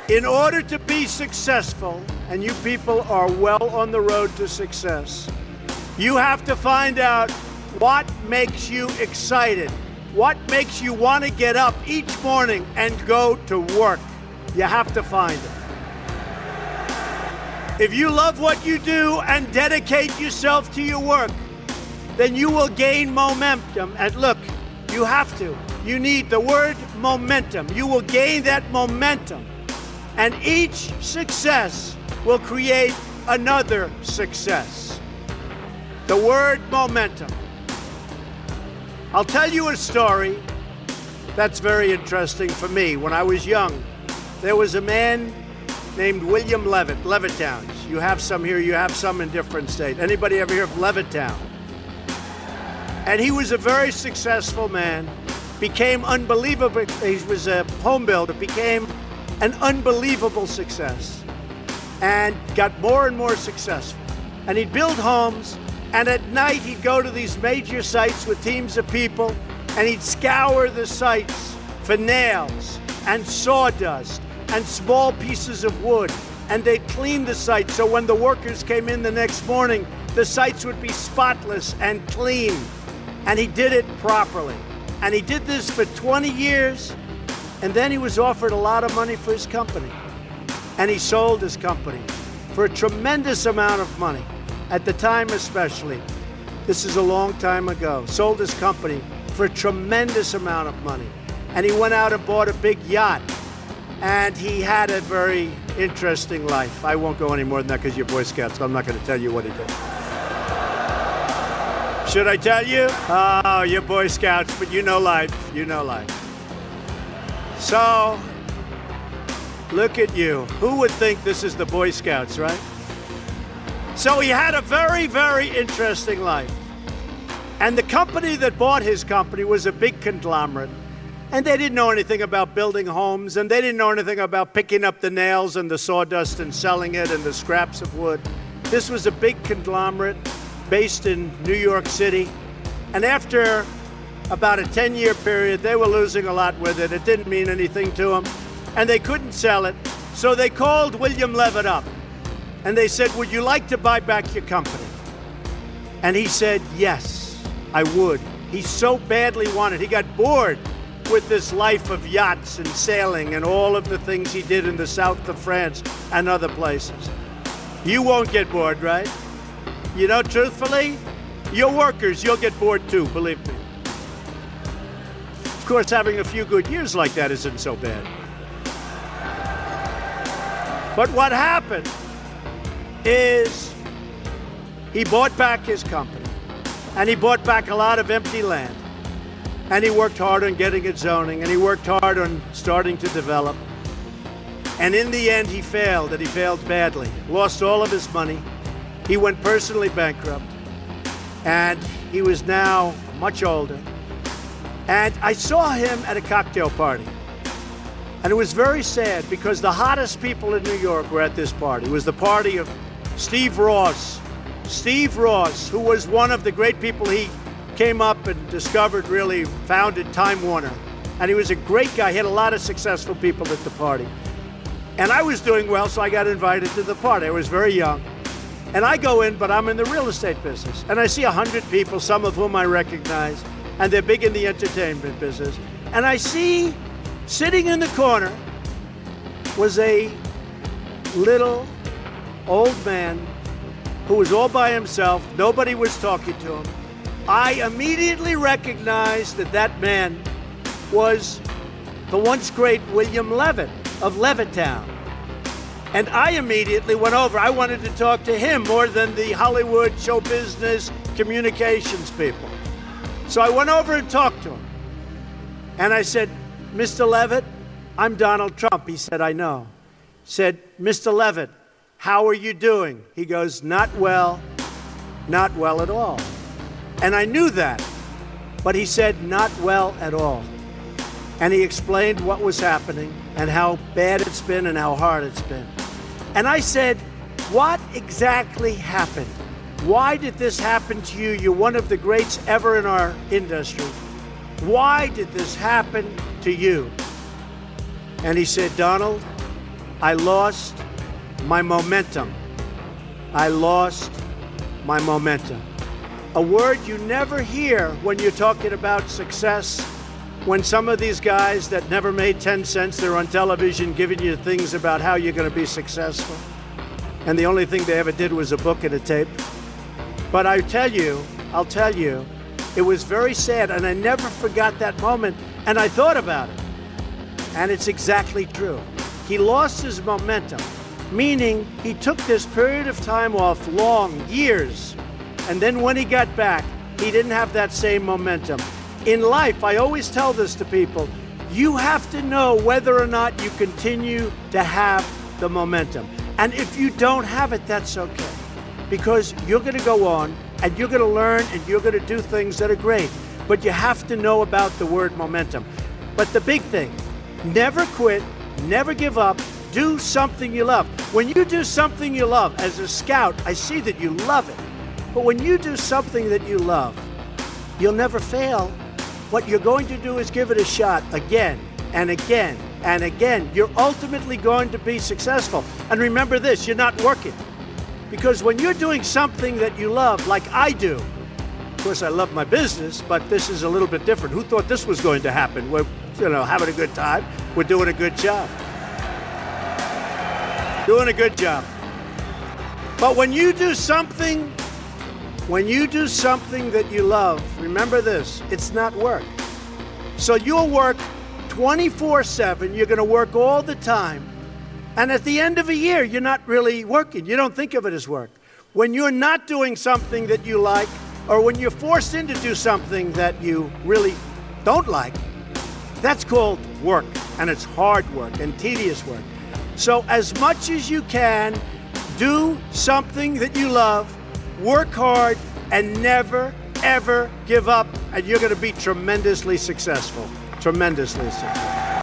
In order to be successful, and you people are well on the road to success, you have to find out what makes you excited, what makes you want to get up each morning and go to work. You have to find it. If you love what you do and dedicate yourself to your work, then you will gain momentum. And look, you have to. You need the word momentum. You will gain that momentum. And each success will create another success. The word momentum. I'll tell you a story that's very interesting for me. When I was young, there was a man named William Levitt, Levittown. You have some here, you have some in different states. Anybody ever hear of Levittown? And he was a very successful man, became unbelievable. He was a home builder, became an unbelievable success, and got more and more successful. And he'd build homes, and at night he'd go to these major sites with teams of people, and he'd scour the sites for nails and sawdust and small pieces of wood, and they'd clean the site so when the workers came in the next morning, the sites would be spotless and clean. And he did it properly. And he did this for 20 years, and then he was offered a lot of money for his company. And he sold his company for a tremendous amount of money, at the time especially. This is a long time ago. Sold his company for a tremendous amount of money. And he went out and bought a big yacht. And he had a very interesting life. I won't go any more than that because you're Boy Scouts, so I'm not going to tell you what he did. Should I tell you? Oh, you're Boy Scouts, but you know life. You know life. So, look at you. Who would think this is the Boy Scouts, right? So he had a very, very interesting life. And the company that bought his company was a big conglomerate. And they didn't know anything about building homes, and they didn't know anything about picking up the nails and the sawdust and selling it and the scraps of wood. This was a big conglomerate based in New York City. And after about a 10-year period, they were losing a lot with it. It didn't mean anything to them, and they couldn't sell it. So they called William Levitt up, and they said, "Would you like to buy back your company?" And he said, "Yes, I would." He so badly wanted. He got bored with this life of yachts and sailing and all of the things he did in the south of France and other places. You won't get bored, right? You know, truthfully, your workers, you'll get bored too, believe me. Of course, having a few good years like that isn't so bad. But what happened is he bought back his company, and he bought back a lot of empty land. And he worked hard on getting it zoning, and he worked hard on starting to develop. And in the end, he failed, and he failed badly. Lost all of his money. He went personally bankrupt. And he was now much older. And I saw him at a cocktail party. And it was very sad because the hottest people in New York were at this party. It was the party of Steve Ross. Steve Ross, who was one of the great people he came up and discovered, really founded Time Warner. And he was a great guy. He had a lot of successful people at the party. And I was doing well, so I got invited to the party. I was very young. And I go in, but I'm in the real estate business. And I see 100 people, some of whom I recognize, and they're big in the entertainment business. And I see, sitting in the corner, was a little old man who was all by himself. Nobody was talking to him. I immediately recognized that that man was the once great William Levitt of Levittown. And I immediately went over. I wanted to talk to him more than the Hollywood show business communications people. So I went over and talked to him. And I said, "Mr. Levitt, I'm Donald Trump." He said, "I know." Said, "Mr. Levitt, how are you doing?" He goes, "Not well at all." And I knew that, but he said, "Not well at all." And he explained what was happening and how bad it's been and how hard it's been. And I said, "What exactly happened? Why did this happen to you? You're one of the greats ever in our industry. Why did this happen to you?" And he said, "Donald, I lost my momentum. I lost my momentum. A word you never hear when you're talking about success. When some of these guys that never made 10 cents, they're on television giving you things about how you're going to be successful. And the only thing they ever did was a book and a tape. But I'll tell you, it was very sad, and I never forgot that moment, and I thought about it. And it's exactly true. He lost his momentum, meaning he took this period of time off, long years, and then when he got back, he didn't have that same momentum. In life, I always tell this to people, you have to know whether or not you continue to have the momentum. And if you don't have it, that's okay. Because you're going to go on, and you're going to learn, and you're going to do things that are great. But you have to know about the word momentum. But the big thing, never quit, never give up, do something you love. When you do something you love, as a scout, I see that you love it. But when you do something that you love, you'll never fail. What you're going to do is give it a shot again and again and again. You're ultimately going to be successful. And remember this, you're not working. Because when you're doing something that you love, like I do, of course I love my business, but this is a little bit different. Who thought this was going to happen? We're having a good time. We're doing a good job. Doing a good job. But when you do something that you love, remember this, it's not work. So you'll work 24/7, you're going to work all the time, and at the end of a year, you're not really working. You don't think of it as work. When you're not doing something that you like, or when you're forced in to do something that you really don't like, that's called work, and it's hard work and tedious work. So as much as you can, do something that you love, work hard, and never, ever give up, and you're going to be tremendously successful. Tremendously successful.